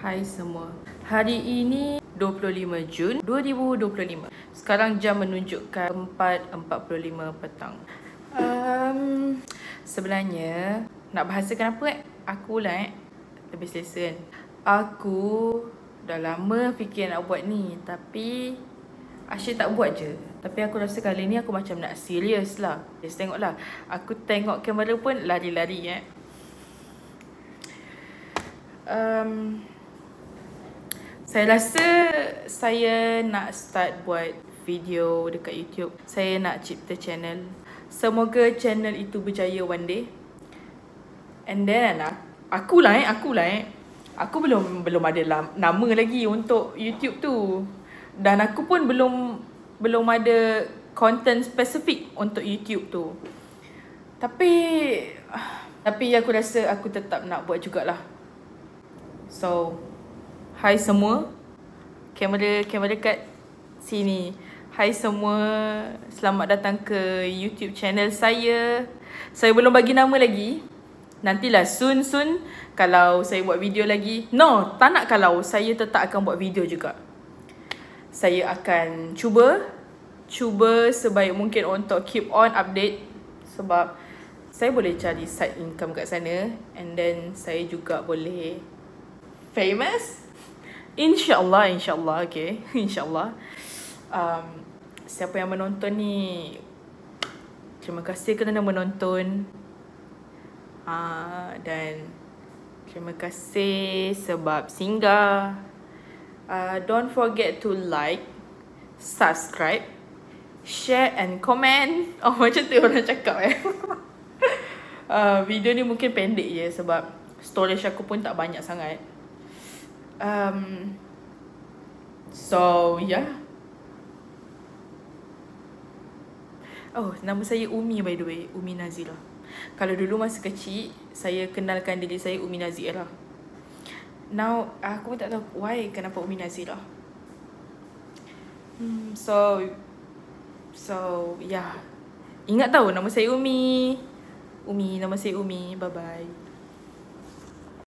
Hai semua. Hari ini 25 Jun 2025. Sekarang jam menunjukkan 4.45 petang. Sebenarnya nak bahasakan apa aku lah lebih selesa kan. Aku dah lama fikir nak buat ni, tapi asyik tak buat je. Tapi aku rasa kali ni aku macam nak serius lah. Just tengoklah. Aku tengok kamera pun lari-lari Saya rasa saya nak start buat video dekat YouTube. Saya nak cipta channel. Semoga channel itu berjaya one day. And then aku belum ada nama lagi untuk YouTube tu. Dan aku pun belum ada content spesifik untuk YouTube tu. Tapi aku rasa aku tetap nak buat jugalah. So, hai semua. Kamera kat sini. Hai semua. Selamat datang ke YouTube channel saya. Saya belum bagi nama lagi. Nantilah soon kalau saya buat video lagi. No, tak nak kalau. Saya tetap akan buat video juga. Saya akan cuba sebaik mungkin untuk keep on update. Sebab saya boleh cari side income kat sana. And then saya juga boleh famous. InsyaAllah, okay. InsyaAllah. Siapa yang menonton ni, terima kasih kerana menonton. Dan terima kasih sebab singgah. Don't forget to like, subscribe, share and comment. Oh, macam tu orang cakap video ni mungkin pendek je sebab storage aku pun tak banyak sangat. So yeah. Oh, nama saya Umi by the way, Umi Nazirah. Kalau dulu masa kecil saya kenalkan diri saya Umi Nazirah. Now aku pun tak tahu why kenapa Umi Nazirah. So yeah. Ingat tahu nama saya Umi. Nama saya Umi. Bye bye.